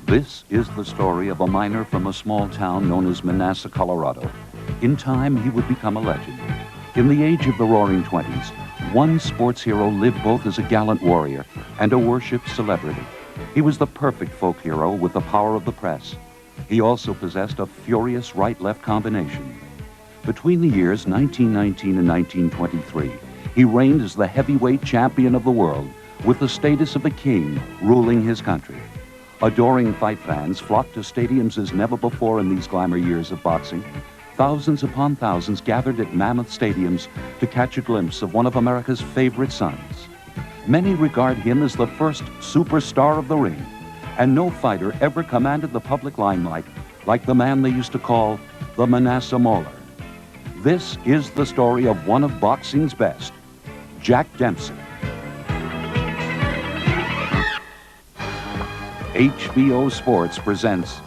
This is the story of a miner from a small town known as Manassas, Colorado. In time, he would become a legend. In the age of the Roaring Twenties, one sports hero lived both as a gallant warrior and a worshipped celebrity. He was the perfect folk hero with the power of the press. He also possessed a furious right-left combination. Between the years 1919 and 1923, he reigned as the heavyweight champion of the world, with the status of a king ruling his country. Adoring fight fans flocked to stadiums as never before in these glamour years of boxing. Thousands upon thousands gathered at mammoth stadiums to catch a glimpse of one of America's favorite sons. Many regard him as the first superstar of the ring, and no fighter ever commanded the public limelight like the man they used to call the Manassas Mauler. This is the story of one of boxing's best, Jack Dempsey. HBO Sports presents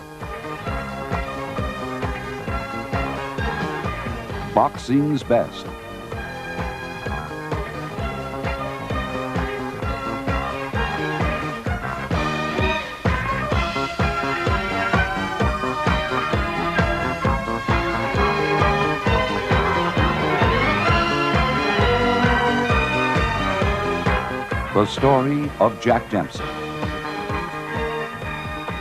Boxing's Best. The story of Jack Dempsey.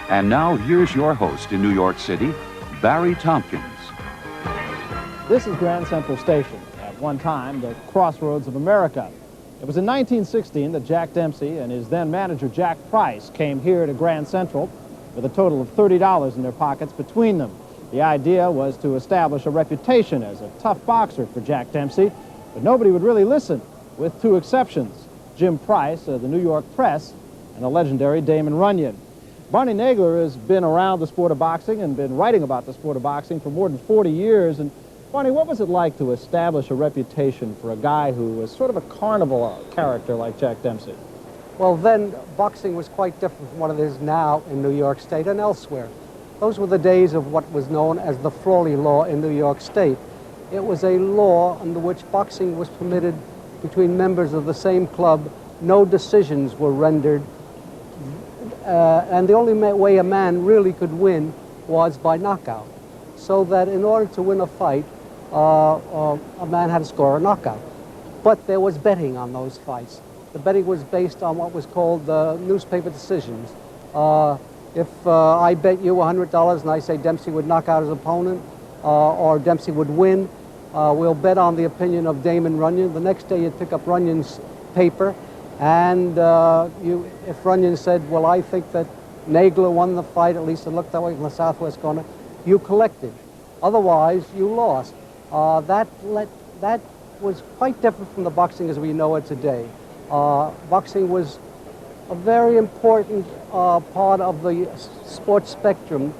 And now, here's your host in New York City, Barry Tompkins. This is Grand Central Station, at one time the crossroads of America. It was in 1916 that Jack Dempsey and his then manager Jack Price came here to Grand Central with a total of $30 in their pockets between them. The idea was to establish a reputation as a tough boxer for Jack Dempsey, but nobody would really listen, with two exceptions: Jim Price of the New York Press and the legendary Damon Runyon. Barney Nagler has been around the sport of boxing and been writing about the sport of boxing for more than 40 years. And Barney, what was it like to establish a reputation for a guy who was sort of a carnival character like Jack Dempsey? Well, then, boxing was quite different from what it is now in New York State and elsewhere. Those were the days of what was known as the Frawley Law in New York State. It was a law under which boxing was permitted between members of the same club. No decisions were rendered. And the only way a man really could win was by knockout. So that in order to win a fight, a man had to score a knockout. But there was betting on those fights. The betting was based on what was called newspaper decisions. If I bet you $100 and I say Dempsey would knock out his opponent, or Dempsey would win, we'll bet on the opinion of Damon Runyon. The next day you'd pick up Runyon's paper, and if Runyon said, well, I think that Nagler won the fight, at least it looked that way from the southwest corner, you collected. Otherwise, you lost. That was quite different from the boxing as we know it today. Boxing was a very important part of the sports spectrum.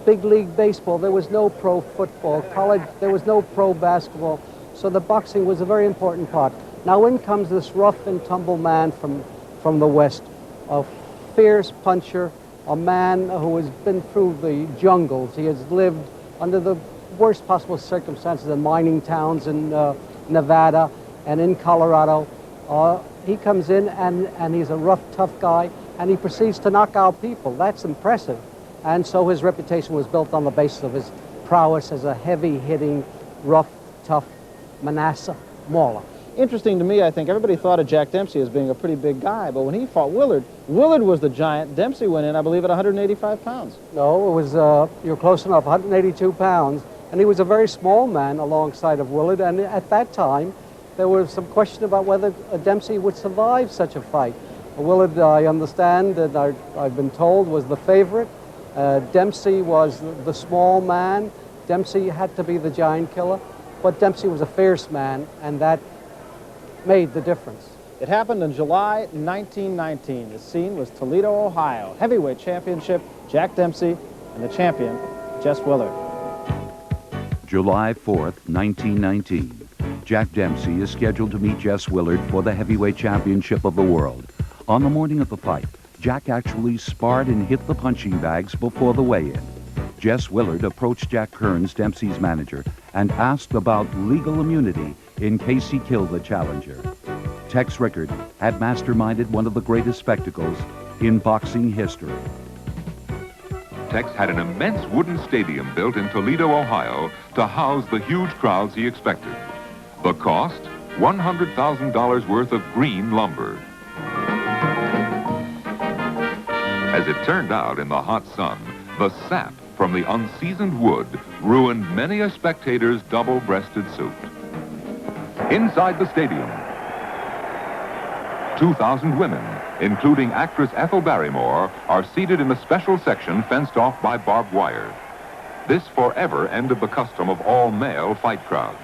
Big league baseball, there was no pro football. College, there was no pro basketball. So the boxing was a very important part. Now in comes this rough and tumble man from the West, a fierce puncher, a man who has been through the jungles. He has lived under the worst possible circumstances in mining towns in Nevada and in Colorado. He comes in and he's a rough, tough guy, and he proceeds to knock out people. That's impressive. And so his reputation was built on the basis of his prowess as a heavy-hitting, rough, tough Manassas Mauler. Interesting to me, I think everybody thought of Jack Dempsey as being a pretty big guy, but when he fought Willard was the giant. Dempsey went in, I believe, at 185 pounds. No, it was, you're close enough, 182 pounds. And he was a very small man alongside of Willard, and at that time, there was some question about whether Dempsey would survive such a fight. Willard, I understand, and I've been told, was the favorite. Dempsey was the small man. Dempsey had to be the giant killer, but Dempsey was a fierce man, and that made the difference. It happened in July 1919. The scene was Toledo, Ohio. Heavyweight championship, Jack Dempsey, and the champion, Jess Willard. July 4th, 1919. Jack Dempsey is scheduled to meet Jess Willard for the heavyweight championship of the world. On the morning of the fight, Jack actually sparred and hit the punching bags before the weigh-in. Jess Willard approached Jack Kearns, Dempsey's manager, and asked about legal immunity in case he killed the challenger. Tex Rickard had masterminded one of the greatest spectacles in boxing history. architects had an immense wooden stadium built in Toledo, Ohio, to house the huge crowds he expected. The cost? $100,000 worth of green lumber. As it turned out in the hot sun, the sap from the unseasoned wood ruined many a spectator's double-breasted suit. Inside the stadium, 2,000 women, including actress Ethel Barrymore, are seated in a special section fenced off by barbed wire. This forever ended the custom of all male fight crowds.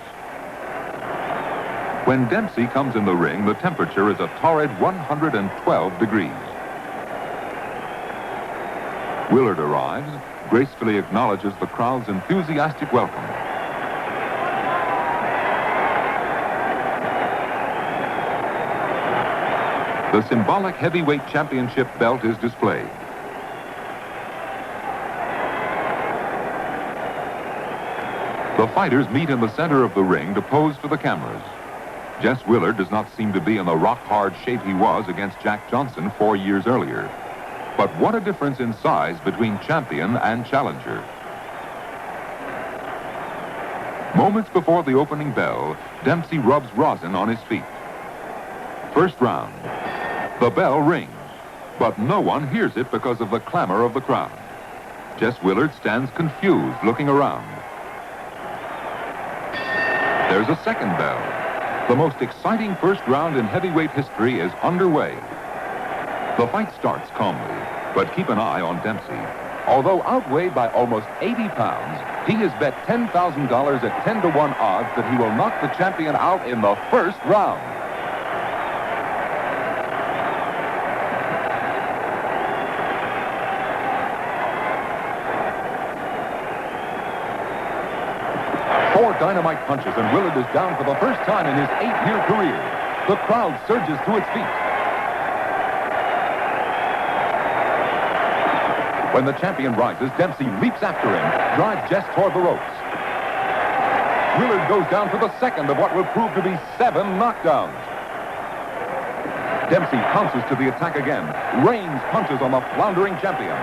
When Dempsey comes in the ring, the temperature is a torrid 112 degrees. Willard arrives, gracefully acknowledges the crowd's enthusiastic welcome. The symbolic heavyweight championship belt is displayed. The fighters meet in the center of the ring to pose for the cameras. Jess Willard does not seem to be in the rock-hard shape he was against Jack Johnson 4 years earlier. But what a difference in size between champion and challenger. Moments before the opening bell, Dempsey rubs rosin on his feet. First round. The bell rings, but no one hears it because of the clamor of the crowd. Jess Willard stands confused, looking around. There's a second bell. The most exciting first round in heavyweight history is underway. The fight starts calmly, but keep an eye on Dempsey. Although outweighed by almost 80 pounds, he has bet $10,000 at 10-to-1 odds that he will knock the champion out in the first round. Four dynamite punches, and Willard is down for the first time in his 8-year career. The crowd surges to its feet. When the champion rises, Dempsey leaps after him, drives Jess toward the ropes. Willard goes down for the second of what will prove to be 7 knockdowns. Dempsey pounces to the attack again, rains punches on the floundering champion.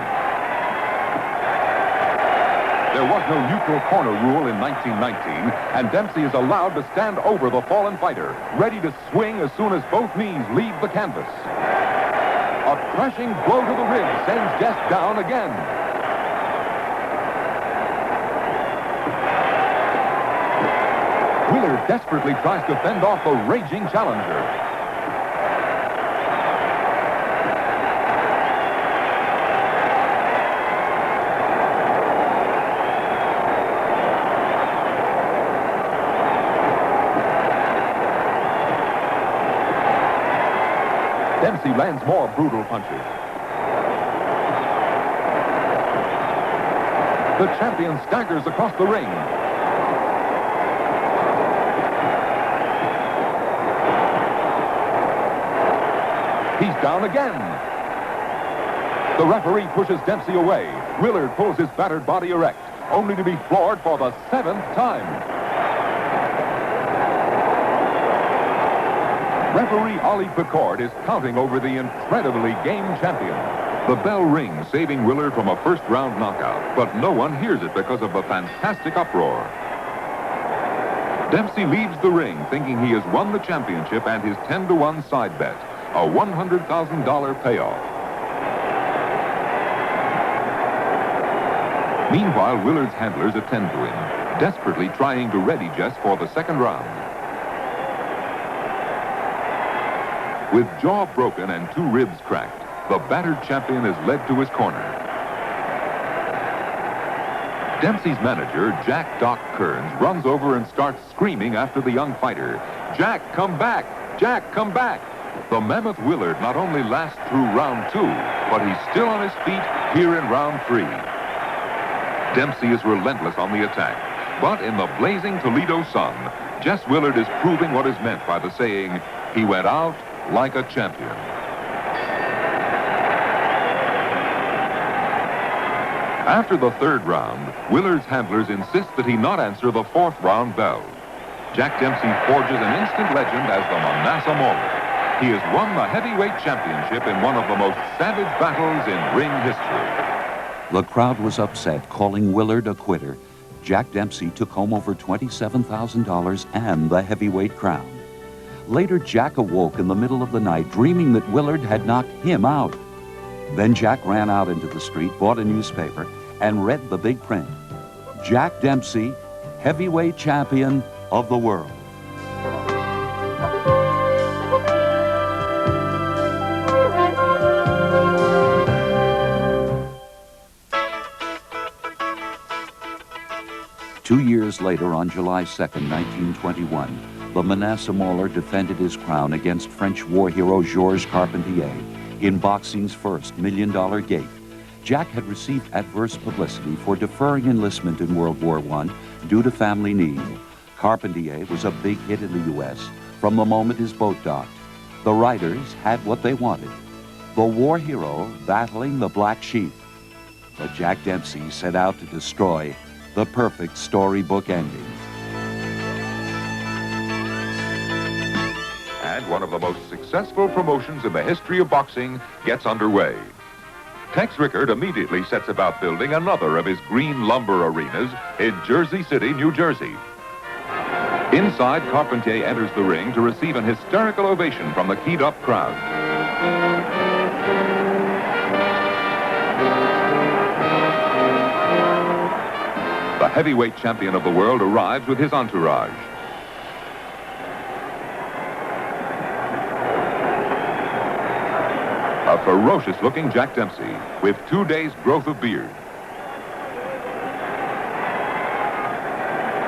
There was no neutral corner rule in 1919, and Dempsey is allowed to stand over the fallen fighter, ready to swing as soon as both knees leave the canvas. A crashing blow to the ribs sends Jess down again. Willard desperately tries to fend off the raging challenger. Dempsey lands more brutal punches. The champion staggers across the ring. He's down again. The referee pushes Dempsey away. Willard pulls his battered body erect, only to be floored for the 7th time. Referee Ollie Picord is counting over the incredibly game champion. The bell rings, saving Willard from a first-round knockout, but no one hears it because of the fantastic uproar. Dempsey leaves the ring thinking he has won the championship and his 10-to-1 side bet, a $100,000 payoff. Meanwhile, Willard's handlers attend to him, desperately trying to ready Jess for the second round. With jaw broken and 2 ribs cracked, the battered champion is led to his corner. Dempsey's manager, Jack Doc Kearns, runs over and starts screaming after the young fighter. "Jack, come back! Jack, come back!" The mammoth Willard not only lasts through round 2, but he's still on his feet here in round 3. Dempsey is relentless on the attack, but in the blazing Toledo sun, Jess Willard is proving what is meant by the saying, "He went out like a champion." After the 3rd round, Willard's handlers insist that he not answer the 4th round bell. Jack Dempsey forges an instant legend as the Manasseh Mauler. He has won the heavyweight championship in one of the most savage battles in ring history. The crowd was upset, calling Willard a quitter. Jack Dempsey took home over $27,000 and the heavyweight crown. Later, Jack awoke in the middle of the night, dreaming that Willard had knocked him out. Then Jack ran out into the street, bought a newspaper, and read the big print. Jack Dempsey, heavyweight champion of the world. Two years later, on July 2nd, 1921, the Manasseh Mauler defended his crown against French war hero Georges Carpentier in boxing's first $1 million gate. Jack had received adverse publicity for deferring enlistment in World War I due to family need. Carpentier was a big hit in the U.S. from the moment his boat docked. The writers had what they wanted: the war hero battling the black sheep. But Jack Dempsey set out to destroy the perfect storybook ending. And one of the most successful promotions in the history of boxing gets underway. Tex Rickard immediately sets about building another of his green lumber arenas in Jersey City, New Jersey. Inside, Carpentier enters the ring to receive an hysterical ovation from the keyed-up crowd. The heavyweight champion of the world arrives with his entourage. A ferocious-looking Jack Dempsey with 2 days' growth of beard.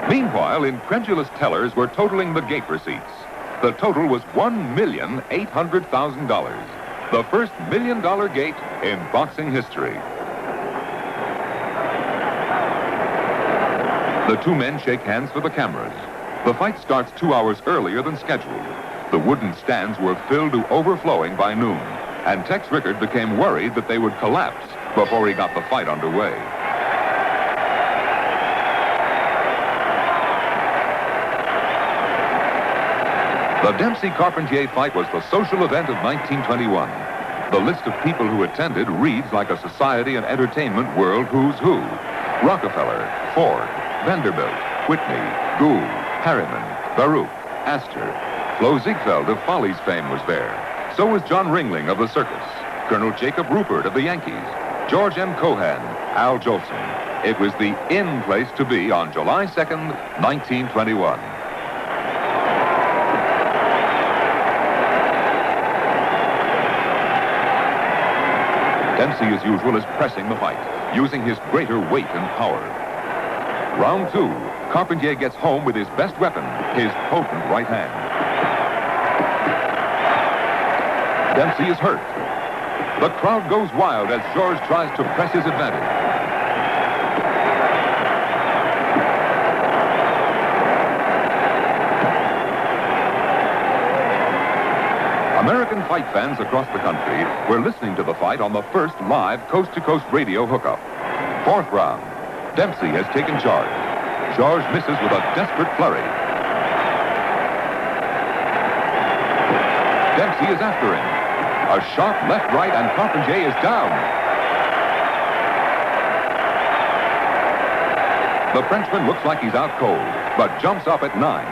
Meanwhile, incredulous tellers were totaling the gate receipts. The total was $1,800,000, the first $1 million gate in boxing history. The two men shake hands for the cameras. The fight starts 2 hours earlier than scheduled. The wooden stands were filled to overflowing by noon, and Tex Rickard became worried that they would collapse before he got the fight underway. The Dempsey-Carpentier fight was the social event of 1921. The list of people who attended reads like a society and entertainment world who's who. Rockefeller, Ford, Vanderbilt, Whitney, Gould, Harriman, Baruch, Astor. Flo Ziegfeld of Follies fame was there. So was John Ringling of the Circus, Colonel Jacob Rupert of the Yankees, George M. Cohan, Al Jolson. It was the in place to be on July 2nd, 1921. Dempsey, as usual, is pressing the fight, using his greater weight and power. Round 2, Carpentier gets home with his best weapon, his potent right hand. Dempsey is hurt. The crowd goes wild as George tries to press his advantage. American fight fans across the country were listening to the fight on the first live coast-to-coast radio hookup. 4th round. Dempsey has taken charge. George misses with a desperate flurry. Dempsey is after him. A sharp left-right, and Carpentier is down. The Frenchman looks like he's out cold, but jumps up at 9.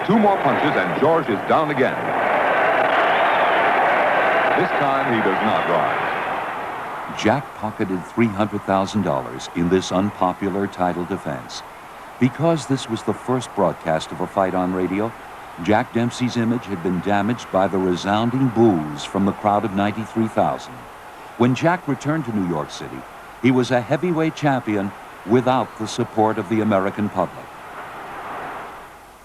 2 more punches, and George is down again. This time, he does not rise. Jack pocketed $300,000 in this unpopular title defense. Because this was the first broadcast of a fight on radio, Jack Dempsey's image had been damaged by the resounding boos from the crowd of 93,000. When Jack returned to New York City, he was a heavyweight champion without the support of the American public.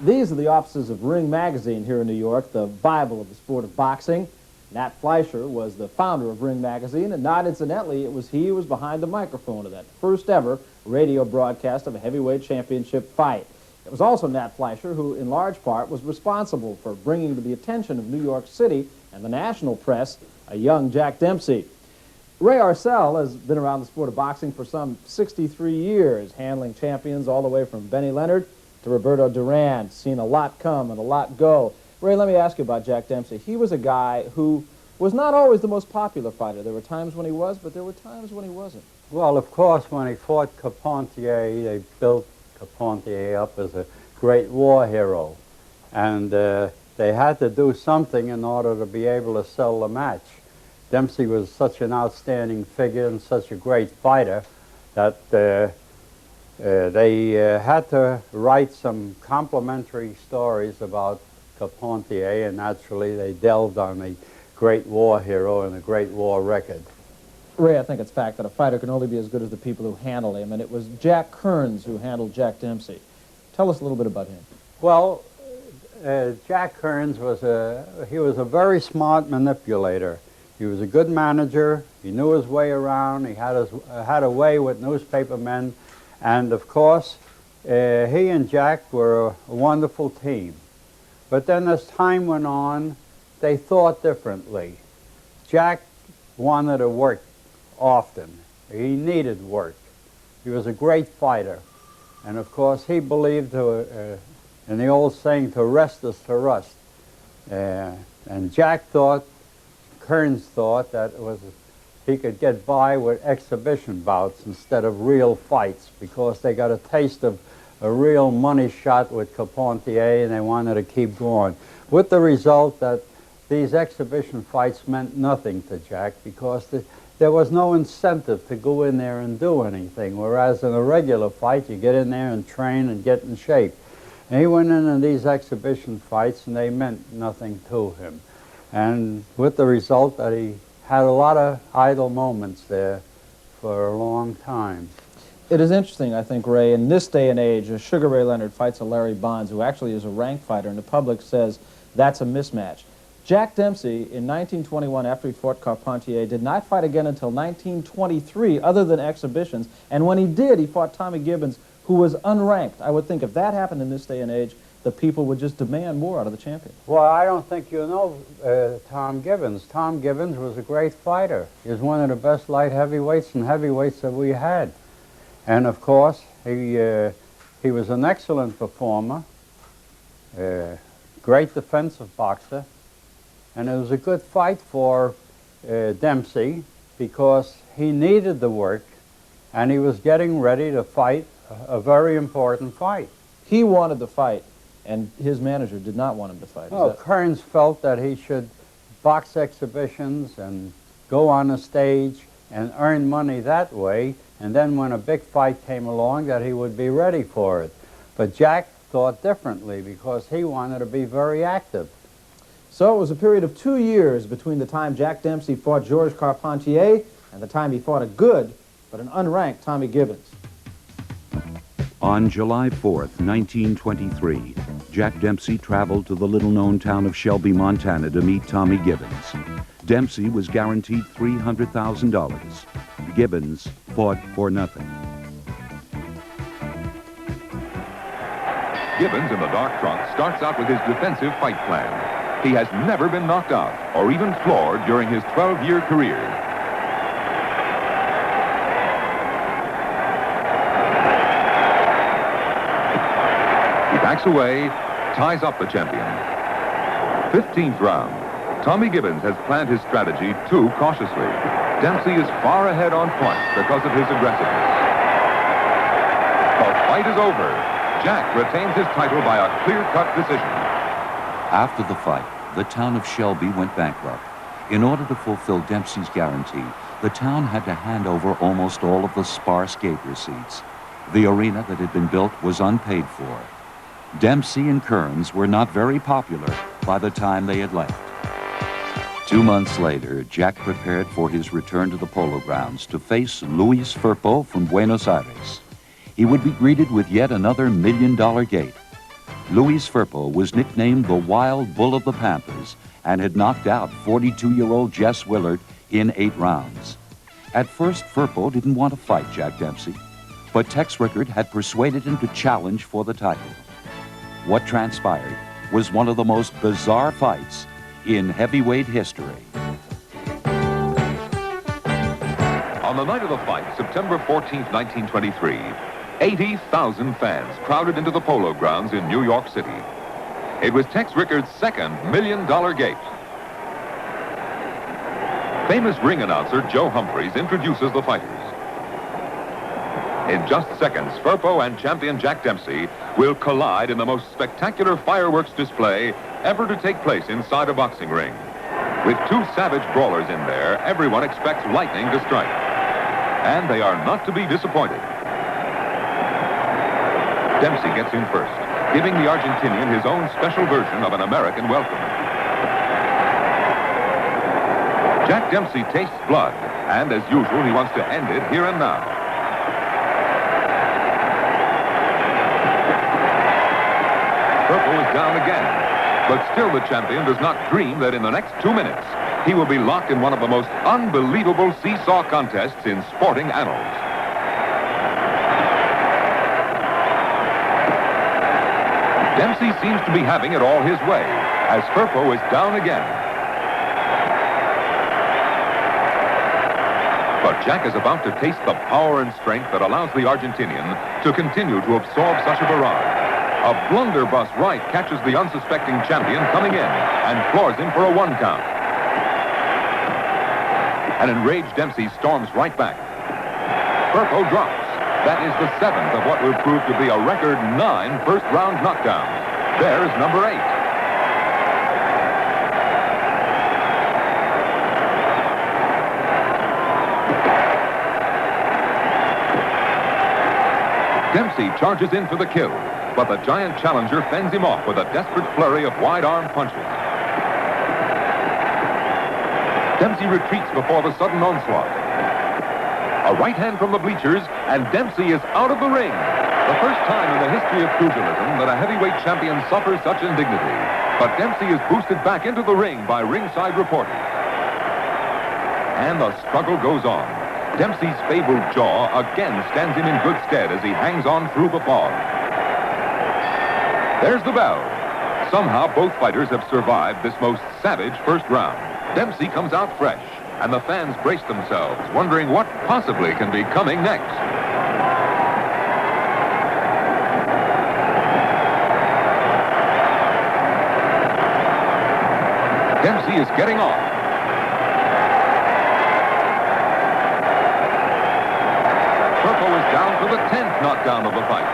These are the offices of Ring Magazine here in New York, the Bible of the sport of boxing. Nat Fleischer was the founder of Ring Magazine, and not incidentally, it was he who was behind the microphone of that first ever radio broadcast of a heavyweight championship fight. It was also Nat Fleischer who, in large part, was responsible for bringing to the attention of New York City and the national press a young Jack Dempsey. Ray Arcel has been around the sport of boxing for some 63 years, handling champions all the way from Benny Leonard to Roberto Duran, seen a lot come and a lot go. Ray, let me ask you about Jack Dempsey. He was a guy who was not always the most popular fighter. There were times when he was, but there were times when he wasn't. Well, of course, when he fought Carpentier, they built Carpentier up as a great war hero. And they had to do something in order to be able to sell the match. Dempsey was such an outstanding figure and such a great fighter that they had to write some complimentary stories about Carpentier, and naturally they delved on the great war hero and the great war record. Ray, I think it's fact that a fighter can only be as good as the people who handle him, and it was Jack Kearns who handled Jack Dempsey. Tell us a little bit about him. Well, Jack Kearns was a very smart manipulator. He was a good manager. He knew his way around. He had a way with newspapermen, and of course, he and Jack were a wonderful team. But then as time went on, they thought differently. Jack wanted to work often. He needed work. He was a great fighter. And of course, he believed in the old saying, to rest is to rust. And Jack thought, Kearns thought, that he could get by with exhibition bouts instead of real fights, because they got a taste of a real money shot with Carpentier, and they wanted to keep going. With the result that these exhibition fights meant nothing to Jack, because there was no incentive to go in there and do anything, whereas in a regular fight, you get in there and train and get in shape. And he went in these exhibition fights, and they meant nothing to him. And with the result that he had a lot of idle moments there for a long time. It is interesting, I think, Ray, in this day and age, Sugar Ray Leonard fights a Larry Bonds, who actually is a ranked fighter, and the public says that's a mismatch. Jack Dempsey, in 1921, after he fought Carpentier, did not fight again until 1923, other than exhibitions. And when he did, he fought Tommy Gibbons, who was unranked. I would think if that happened in this day and age, the people would just demand more out of the champion. Well, I don't think you know Tom Gibbons. Tom Gibbons was a great fighter. He was one of the best light heavyweights and heavyweights that we had. And of course, he was an excellent performer, great defensive boxer. And it was a good fight for Dempsey, because he needed the work, and he was getting ready to fight a very important fight. He wanted the fight, and his manager did not want him to fight. Well, Kearns felt that he should box exhibitions and go on the stage and earn money that way, and then when a big fight came along, that he would be ready for it. But Jack thought differently, because he wanted to be very active. So it was a period of 2 years between the time Jack Dempsey fought Georges Carpentier and the time he fought a good, but an unranked Tommy Gibbons. On July 4th, 1923, Jack Dempsey traveled to the little-known town of Shelby, Montana to meet Tommy Gibbons. Dempsey was guaranteed $300,000. Gibbons fought for nothing. Gibbons in the dark trunk starts out with his defensive fight plan. He has never been knocked out or even floored during his 12-year career. He backs away, ties up the champion. 15th round. Tommy Gibbons has planned his strategy too cautiously. Dempsey is far ahead on points because of his aggressiveness. The fight is over. Jack retains his title by a clear-cut decision. After the fight, the town of Shelby went bankrupt. In order to fulfill Dempsey's guarantee, the town had to hand over almost all of the sparse gate receipts. The arena that had been built was unpaid for. Dempsey and Kearns were not very popular by the time they had left. 2 months later, Jack prepared for his return to the Polo Grounds to face Luis Firpo from Buenos Aires. He would be greeted with yet another $1 million gate. Luis Firpo was nicknamed the Wild Bull of the Pampas and had knocked out 42-year-old Jess Willard in 8 rounds. At first, Firpo didn't want to fight Jack Dempsey, but Tex Rickard had persuaded him to challenge for the title. What transpired was one of the most bizarre fights in heavyweight history. On the night of the fight, September 14th, 1923, 80,000 fans crowded into the Polo Grounds in New York City. It was Tex Rickard's second $1 million gate. Famous ring announcer Joe Humphreys introduces the fighters. In just seconds, Firpo and champion Jack Dempsey will collide in the most spectacular fireworks display ever to take place inside a boxing ring. With two savage brawlers in there, everyone expects lightning to strike. And they are not to be disappointed. Dempsey gets in first, giving the Argentinian his own special version of an American welcome. Jack Dempsey tastes blood, and as usual, he wants to end it here and now. Firpo is down again, but still the champion does not dream that in the next 2 minutes, he will be locked in one of the most unbelievable seesaw contests in sporting annals. Dempsey seems to be having it all his way, as Firpo is down again. But Jack is about to taste the power and strength that allows the Argentinian to continue to absorb such a barrage. A blunderbuss right catches the unsuspecting champion coming in and floors him for a 1 count. An enraged Dempsey storms right back. Firpo drops. That is the 7th of what will prove to be a record 9 first-round knockdowns. There's number 8. Dempsey charges in for the kill, but the giant challenger fends him off with a desperate flurry of wide-arm punches. Dempsey retreats before the sudden onslaught. A right hand from the bleachers, and Dempsey is out of the ring. The first time in the history of pugilism that a heavyweight champion suffers such indignity. But Dempsey is boosted back into the ring by ringside reporters. And the struggle goes on. Dempsey's fabled jaw again stands him in good stead as he hangs on through the fog. There's the bell. Somehow both fighters have survived this most savage first round. Dempsey comes out fresh, and the fans brace themselves, wondering what possibly can be coming next. Dempsey is getting off. Firpo is down for the 10th knockdown of the fight.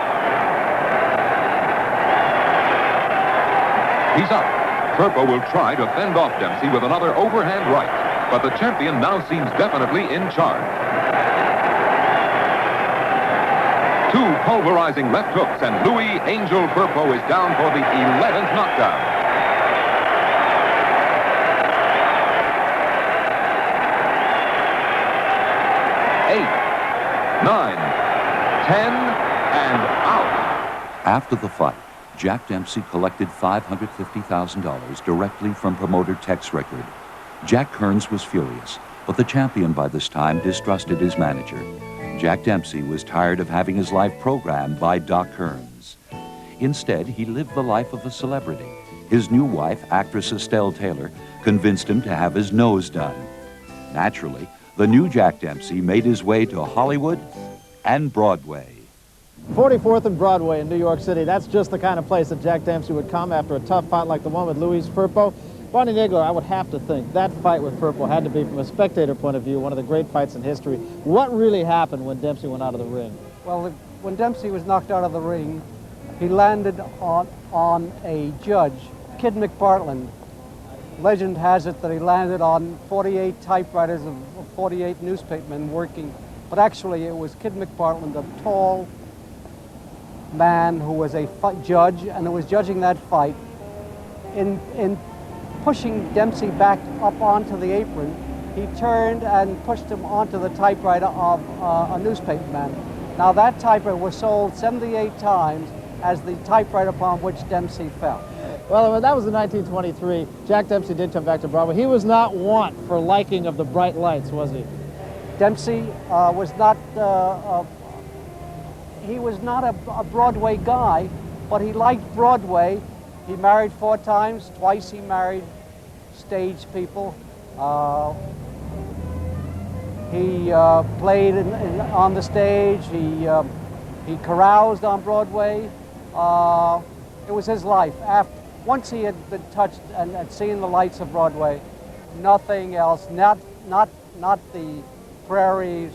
He's up. Firpo will try to fend off Dempsey with another overhand right, but the champion now seems definitely in charge. 2 pulverizing left hooks, and Louis Angel Firpo is down for the 11th knockdown. 8, 9, 10, and out. After the fight, Jack Dempsey collected $550,000 directly from promoter Tex Rickard. Jack Kearns was furious, but the champion by this time distrusted his manager. Jack Dempsey was tired of having his life programmed by Doc Kearns. Instead, he lived the life of a celebrity. His new wife, actress Estelle Taylor, convinced him to have his nose done. Naturally, the new Jack Dempsey made his way to Hollywood and Broadway. 44th and Broadway in New York City. That's just the kind of place that Jack Dempsey would come after a tough fight like the one with Louis Firpo. Bonnie Nagler, I would have to think that fight with Firpo had to be, from a spectator point of view, one of the great fights in history. What really happened when Dempsey went out of the ring? Well, when Dempsey was knocked out of the ring, he landed on a judge, Kid McPartland. Legend has it that he landed on 48 typewriters of 48 newspapermen working, but actually it was Kid McPartland, a tall man who was a judge and who was judging that fight. In pushing Dempsey back up onto the apron, he turned and pushed him onto the typewriter of a newspaperman. Now that typewriter was sold 78 times as the typewriter upon which Dempsey fell. Well, that was in 1923. Jack Dempsey did come back to Broadway. He was not wont for liking of the bright lights, was he? Dempsey was not a Broadway guy, but he liked Broadway. He married 4 times. Twice he married stage people. He played on the stage. He caroused on Broadway. It was his life. Once he had been touched and had seen the lights of Broadway, nothing else, not not the prairies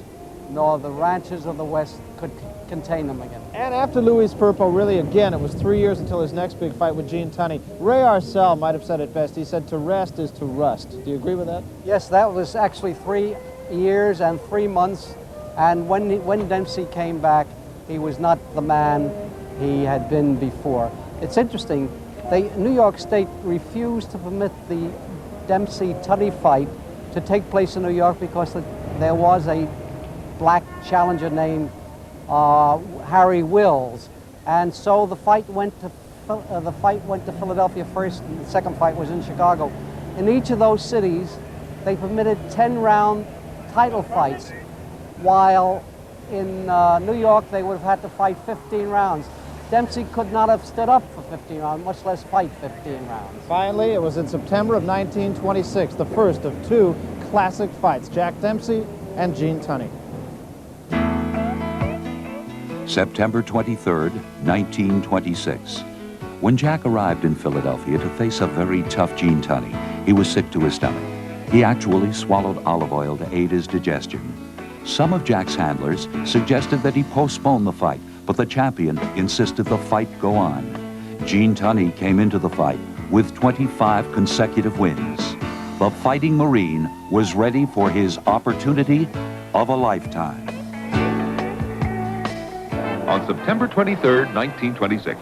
nor the ranches of the West could contain him again. And after Luis Firpo, really, again, it was 3 years until his next big fight with Gene Tunney. Ray Arcel might have said it best. He said, "To rest is to rust." Do you agree with that? Yes, that was actually 3 years and 3 months. And when Dempsey came back, he was not the man he had been before. It's interesting. New York State refused to permit the Dempsey-Tunney fight to take place in New York because there was a black challenger named Harry Wills, and so the fight went to Philadelphia first, and the second fight was in Chicago. In each of those cities, they permitted 10-round title fights, while in New York they would have had to fight 15 rounds. Dempsey could not have stood up for 15 rounds, much less fight 15 rounds. Finally, it was in September of 1926, the first of 2 classic fights, Jack Dempsey and Gene Tunney. September 23rd, 1926. When Jack arrived in Philadelphia to face a very tough Gene Tunney, he was sick to his stomach. He actually swallowed olive oil to aid his digestion. Some of Jack's handlers suggested that he postpone the fight, but the champion insisted the fight go on. Gene Tunney came into the fight with 25 consecutive wins. The Fighting Marine was ready for his opportunity of a lifetime. On September 23rd, 1926,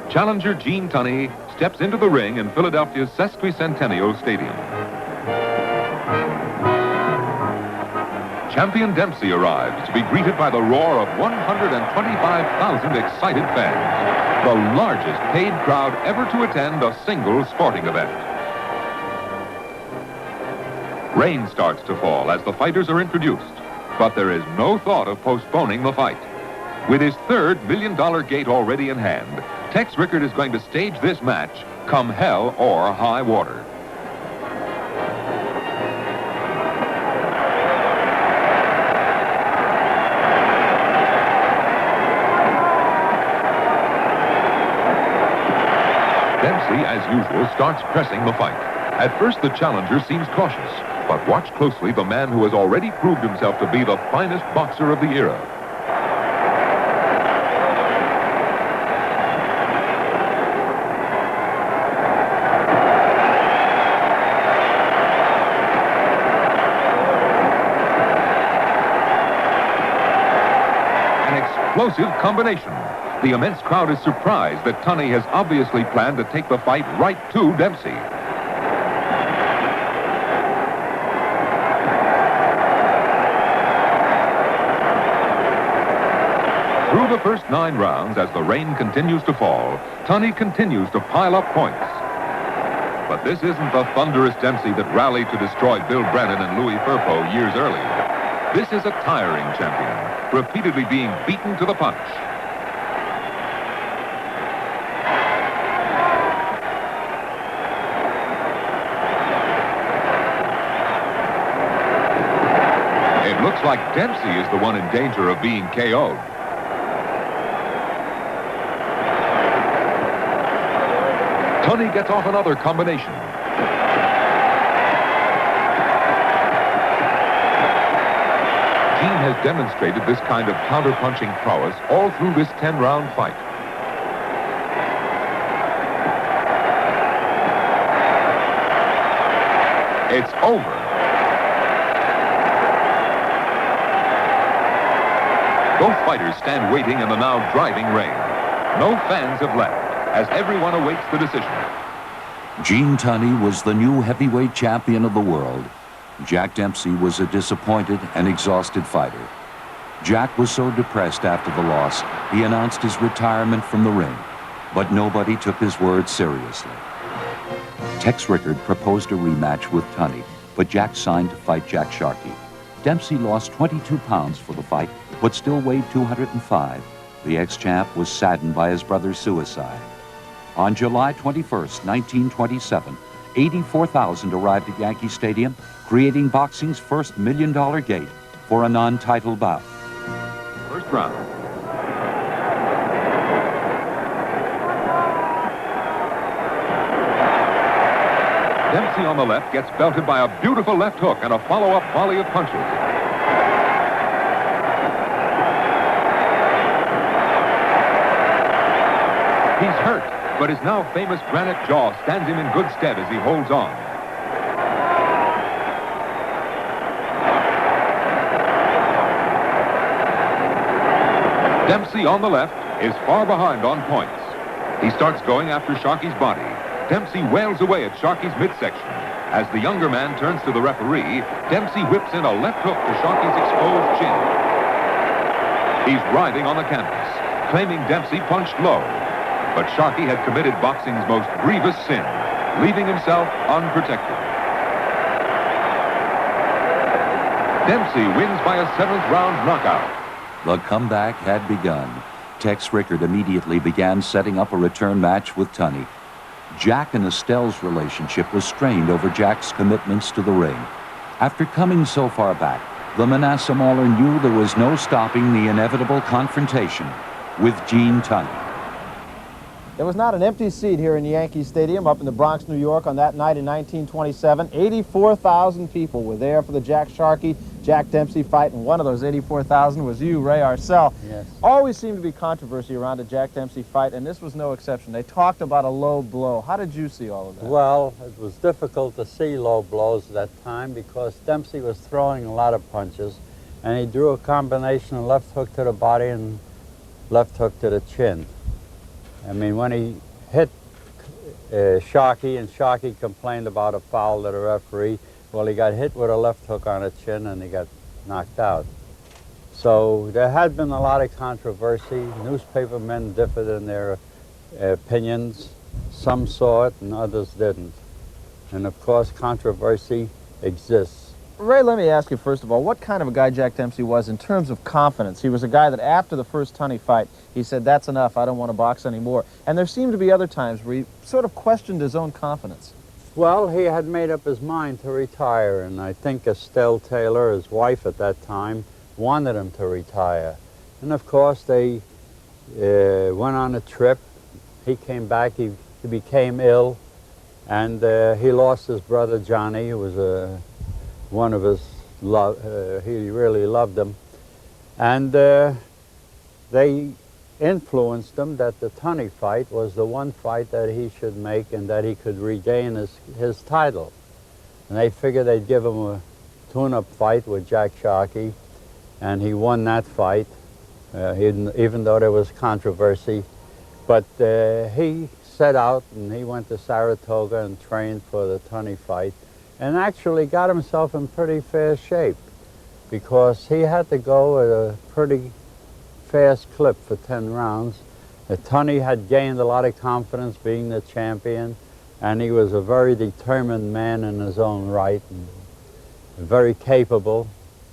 challenger Gene Tunney steps into the ring in Philadelphia's Sesquicentennial Stadium. Champion Dempsey arrives to be greeted by the roar of 125,000 excited fans, the largest paid crowd ever to attend a single sporting event. Rain starts to fall as the fighters are introduced, but there is no thought of postponing the fight. With his third million-dollar gate already in hand, Tex Rickard is going to stage this match come hell or high water. Dempsey, as usual, starts pressing the fight. At first, the challenger seems cautious, but watch closely the man who has already proved himself to be the finest boxer of the era. Explosive combination. The immense crowd is surprised that Tunney has obviously planned to take the fight right to Dempsey. Through the first 9 rounds, as the rain continues to fall, Tunney continues to pile up points. But this isn't the thunderous Dempsey that rallied to destroy Bill Brennan and Louis Firpo years earlier. This is a tiring champion, repeatedly being beaten to the punch. It looks like Dempsey is the one in danger of being KO'd. Tunney gets off another combination. Gene has demonstrated this kind of counter-punching prowess all through this 10-round fight. It's over. Both fighters stand waiting in the now driving rain. No fans have left, as everyone awaits the decision. Gene Tunney was the new heavyweight champion of the world. Jack Dempsey was a disappointed and exhausted fighter. Jack was so depressed after the loss, he announced his retirement from the ring, but nobody took his words seriously. Tex Rickard proposed a rematch with Tunney, but Jack signed to fight Jack Sharkey. Dempsey lost 22 pounds for the fight, but still weighed 205. The ex-champ was saddened by his brother's suicide. On July 21st, 1927, 84,000 arrived at Yankee Stadium, creating boxing's first million-dollar gate for a non-title bout. First round. Dempsey on the left gets belted by a beautiful left hook and a follow-up volley of punches. He's hurt, but his now famous granite jaw stands him in good stead as he holds on. Dempsey on the left is far behind on points. He starts going after Sharkey's body. Dempsey wails away at Sharkey's midsection. As the younger man turns to the referee, Dempsey whips in a left hook to Sharkey's exposed chin. He's writhing on the canvas, claiming Dempsey punched low. But Sharkey had committed boxing's most grievous sin, leaving himself unprotected. Dempsey wins by a 7th-round knockout. The comeback had begun. Tex Rickard immediately began setting up a return match with Tunney. Jack and Estelle's relationship was strained over Jack's commitments to the ring. After coming so far back, the Manassas Mauler knew there was no stopping the inevitable confrontation with Gene Tunney. There was not an empty seat here in Yankee Stadium up in the Bronx, New York on that night in 1927. 84,000 people were there for the Jack Dempsey fight, and one of those 84,000 was you, Ray Arcel. Yes. Always seemed to be controversy around the Jack Dempsey fight, and this was no exception. They talked about a low blow. How did you see all of that? Well, it was difficult to see low blows at that time because Dempsey was throwing a lot of punches, and he drew a combination of left hook to the body and left hook to the chin. I mean, when he hit Sharkey, and Sharkey complained about a foul to the referee, well, he got hit with a left hook on the chin and he got knocked out. So there had been a lot of controversy. Newspapermen differed in their opinions. Some saw it and others didn't. And of course, controversy exists. Ray, let me ask you first of all, what kind of a guy Jack Dempsey was in terms of confidence? He was a guy that after the first Tunney fight, he said, that's enough, I don't want to box anymore. And there seemed to be other times where he sort of questioned his own confidence. Well, he had made up his mind to retire, and I think Estelle Taylor, his wife at that time, wanted him to retire. And of course, they went on a trip. He came back, he became ill, and he lost his brother Johnny, who was one of his he really loved him. And they influenced him that the Tunney fight was the one fight that he should make and that he could regain his title. And they figured they'd give him a tune-up fight with Jack Sharkey, and he won that fight, even though there was controversy. But he set out and he went to Saratoga and trained for the Tunney fight, and actually got himself in pretty fair shape because he had to go at a pretty fast clip for 10 rounds. Tunney had gained a lot of confidence being the champion, and he was a very determined man in his own right, and very capable,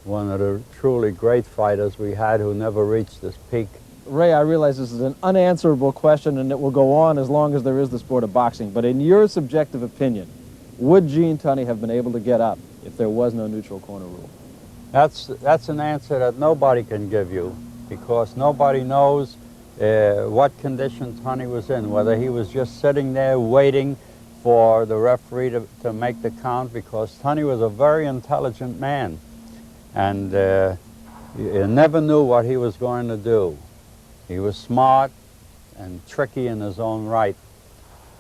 one of the truly great fighters we had who never reached this peak. Ray, I realize this is an unanswerable question and it will go on as long as there is the sport of boxing, but in your subjective opinion, would Gene Tunney have been able to get up if there was no neutral corner rule? That's an answer that nobody can give you, because nobody knows what condition Tunney was in, whether he was just sitting there waiting for the referee to make the count, because Tunney was a very intelligent man, and you never knew what he was going to do. He was smart and tricky in his own right.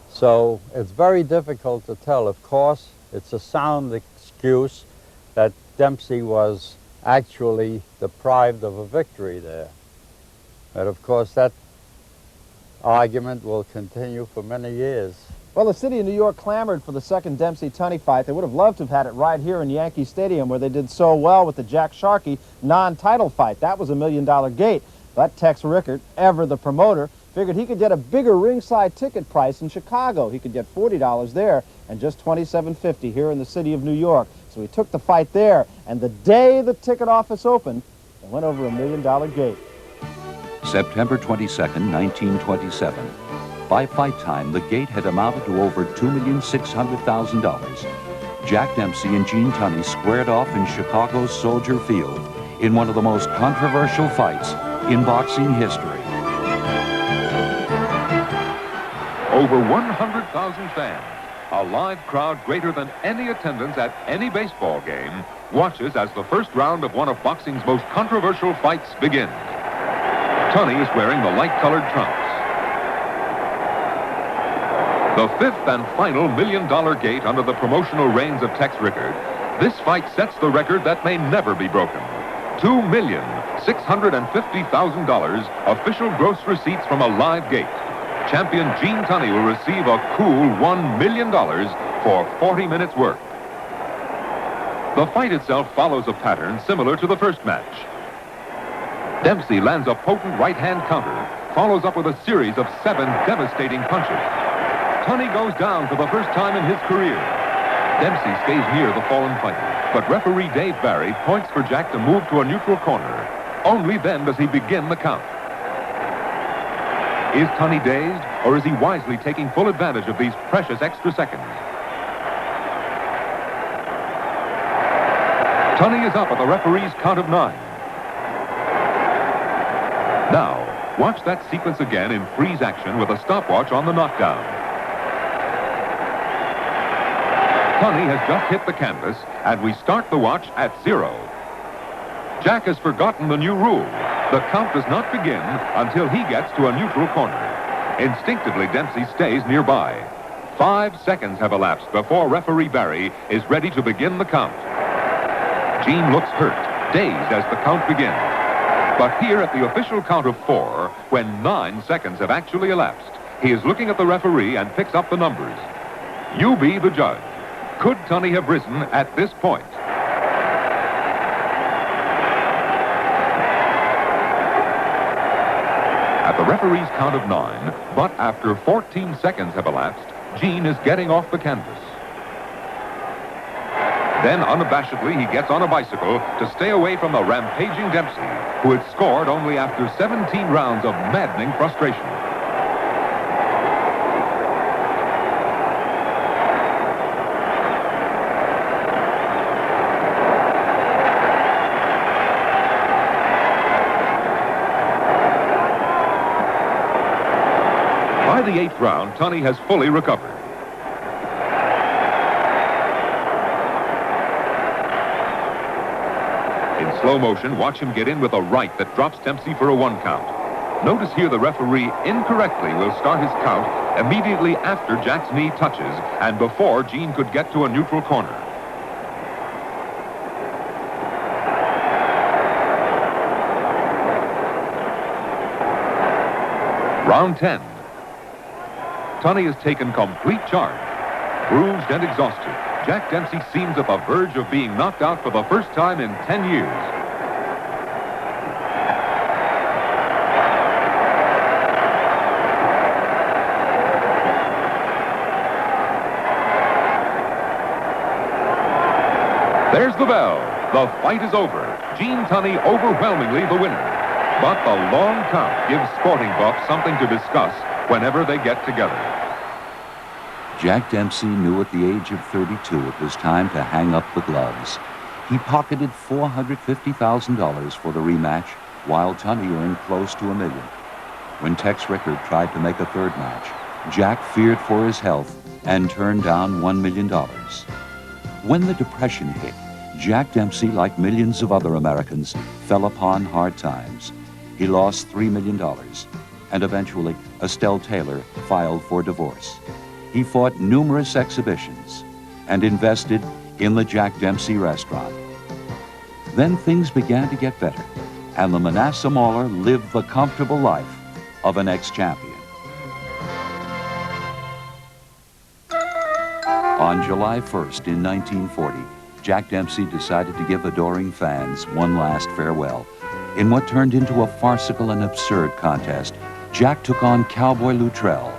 So it's very difficult to tell. Of course, it's a sound excuse that Dempsey was actually deprived of a victory there. But of course, that argument will continue for many years. Well, the city of New York clamored for the second Dempsey-Tunney fight. They would have loved to have had it right here in Yankee Stadium, where they did so well with the Jack Sharkey non-title fight. That was $1 million gate. But Tex Rickard, ever the promoter, figured he could get a bigger ringside ticket price in Chicago. He could get $40 there and just $27.50 here in the city of New York. So he took the fight there, and the day the ticket office opened, it went over $1 million gate. September 22nd, 1927. By fight time, the gate had amounted to over $2,600,000. Jack Dempsey and Gene Tunney squared off in Chicago's Soldier Field in one of the most controversial fights in boxing history. Over 100,000 fans, A live crowd greater than any attendance at any baseball game watches as the first round of one of boxing's most controversial fights begins. Tunney is wearing the light-colored trunks. The fifth and final $1 million gate under the promotional reigns of Tex Rickard, this fight sets the record that may never be broken. $2,650,000 official gross receipts from a live gate. Champion Gene Tunney will receive a cool $1 million for 40 minutes work. The fight itself follows a pattern similar to the first match. Dempsey lands a potent right-hand counter, follows up with a series of 7 devastating punches. Tunney goes down for the first time in his career. Dempsey stays near the fallen fighter, but referee Dave Barry points for Jack to move to a neutral corner. Only then does he begin the count. Is Tunney dazed, or is he wisely taking full advantage of these precious extra seconds? Tunney is up at the referee's count of 9. Now, watch that sequence again in freeze action with a stopwatch on the knockdown. Tunney has just hit the canvas, and we start the watch at 0. Jack has forgotten the new rule. The count does not begin until he gets to a neutral corner. Instinctively, Dempsey stays nearby. 5 seconds have elapsed before referee Barry is ready to begin the count. Gene looks hurt, dazed as the count begins. But here at the official count of 4, when 9 seconds have actually elapsed, he is looking at the referee and picks up the numbers. You be the judge. Could Tunney have risen at this point? At the referee's count of 9, but after 14 seconds have elapsed, Gene is getting off the canvas. Then, unabashedly, he gets on a bicycle to stay away from the rampaging Dempsey, who had scored only after 17 rounds of maddening frustration. By the 8th round, Tunney has fully recovered. In slow motion, watch him get in with a right that drops Dempsey for a 1 count. Notice here the referee incorrectly will start his count immediately after Jack's knee touches and before Gene could get to a neutral corner. Round 10. Tunney has taken complete charge. Bruised and exhausted, Jack Dempsey seems at the verge of being knocked out for the first time in 10 years. There's the bell. The fight is over. Gene Tunney overwhelmingly the winner. But the long count gives sporting buffs something to discuss whenever they get together. Jack Dempsey knew at the age of 32 it was time to hang up the gloves. He pocketed $450,000 for the rematch, while Tunney earned close to $1 million. When Tex Rickard tried to make a third match, Jack feared for his health and turned down $1 million. When the Depression hit, Jack Dempsey, like millions of other Americans, fell upon hard times. He lost $3 million, and eventually Estelle Taylor filed for divorce. He fought numerous exhibitions and invested in the Jack Dempsey restaurant. Then things began to get better, and the Manassas Mauler lived the comfortable life of an ex-champion. On July 1st in 1940, Jack Dempsey decided to give adoring fans one last farewell. In what turned into a farcical and absurd contest, Jack took on Cowboy Luttrell.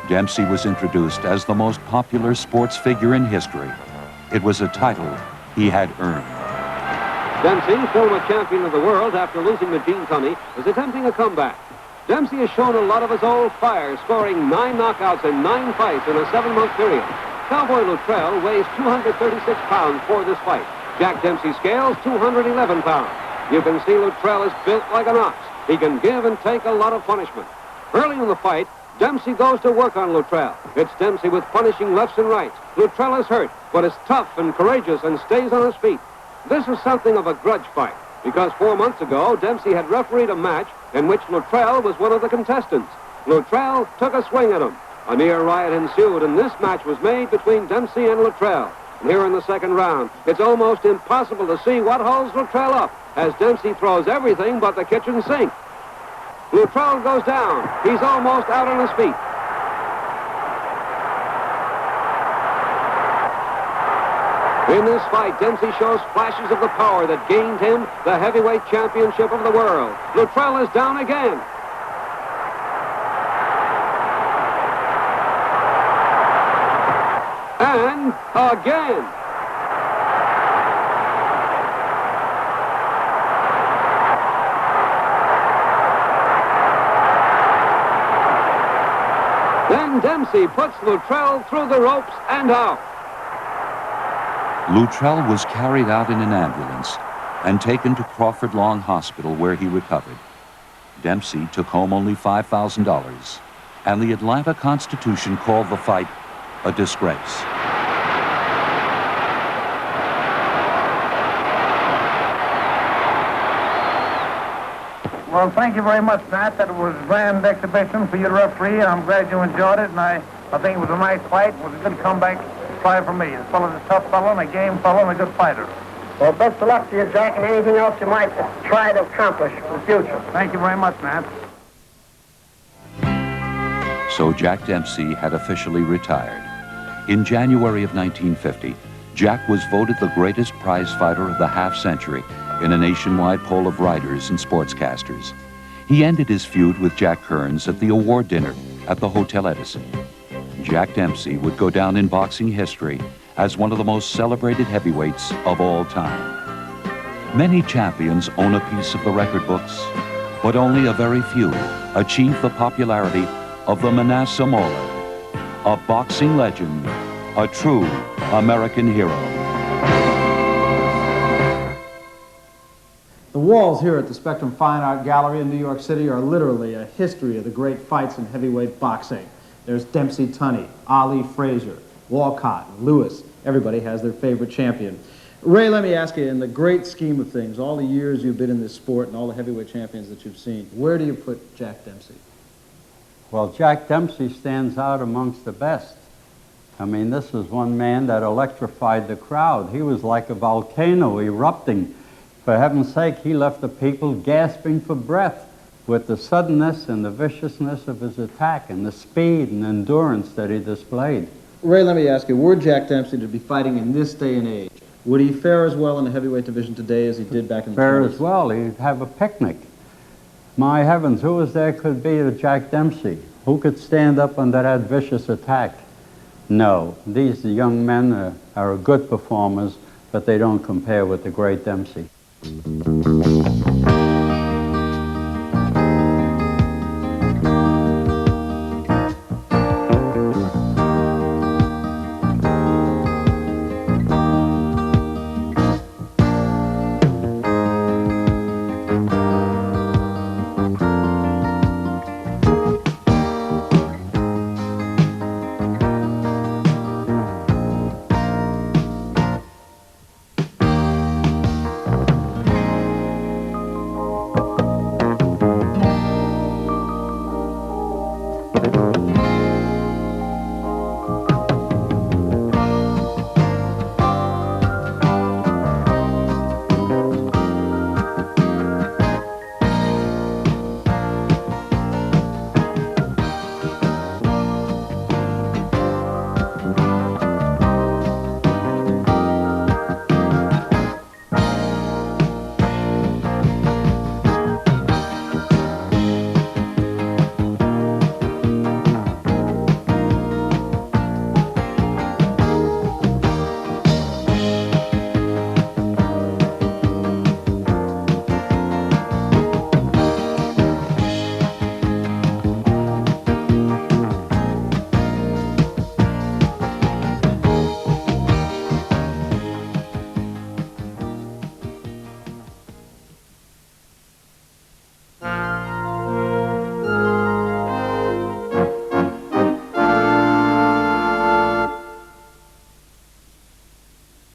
Dempsey was introduced as the most popular sports figure in history. It was a title he had earned. Dempsey, former champion of the world after losing to Gene Tunney, is attempting a comeback. Dempsey has shown a lot of his old fire, scoring 9 knockouts in 9 fights in a 7-month period. Cowboy Luttrell weighs 236 pounds for this fight. Jack Dempsey scales 211 pounds. You can see Luttrell is built like an ox. He can give and take a lot of punishment. Early in the fight, Dempsey goes to work on Luttrell. It's Dempsey with punishing lefts and rights. Luttrell is hurt, but is tough and courageous and stays on his feet. This is something of a grudge fight, because 4 months ago, Dempsey had refereed a match in which Luttrell was one of the contestants. Luttrell took a swing at him. A near riot ensued, and this match was made between Dempsey and Luttrell. And here in the second round, it's almost impossible to see what holds Luttrell up, as Dempsey throws everything but the kitchen sink. Luttrell goes down. He's almost out on his feet. In this fight, Dempsey shows flashes of the power that gained him the heavyweight championship of the world. Luttrell is down again. And again. Then Dempsey puts Luttrell through the ropes and out. Luttrell was carried out in an ambulance and taken to Crawford Long Hospital, where he recovered. Dempsey took home only $5,000, and the Atlanta Constitution called the fight a disgrace. Well, thank you very much, Matt. That was a grand exhibition for you to referee. I'm glad you enjoyed it, and I think it was a nice fight. It was a good comeback try for me. The fellow's a tough fellow and a game fellow and a good fighter. Well, best of luck to you, Jack, and anything else you might try to accomplish in the future. Thank you very much, Matt. So Jack Dempsey had officially retired. In January of 1950, Jack was voted the greatest prize fighter of the half-century in a nationwide poll of writers and sportscasters. He ended his feud with Jack Kearns at the award dinner at the Hotel Edison. Jack Dempsey would go down in boxing history as one of the most celebrated heavyweights of all time. Many champions own a piece of the record books, but only a very few achieve the popularity of the Manasseh Mauler, a boxing legend, a true American hero. The walls here at the Spectrum Fine Art Gallery in New York City are literally a history of the great fights in heavyweight boxing. There's Dempsey Tunney, Ali Frazier, Walcott, Lewis. Everybody has their favorite champion. Ray, let me ask you, in the great scheme of things, all the years you've been in this sport and all the heavyweight champions that you've seen, where do you put Jack Dempsey? Well, Jack Dempsey stands out amongst the best. I mean, this is one man that electrified the crowd. He was like a volcano erupting. For heaven's sake, he left the people gasping for breath with the suddenness and the viciousness of his attack and the speed and endurance that he displayed. Ray, let me ask you, were Jack Dempsey to be fighting in this day and age, would he fare as well in the heavyweight division today as he did back in the 20s? Fare as well. He'd have a picnic. My heavens, who was there could be to Jack Dempsey? Who could stand up under that vicious attack? No, these young men are good performers, but they don't compare with the great Dempsey.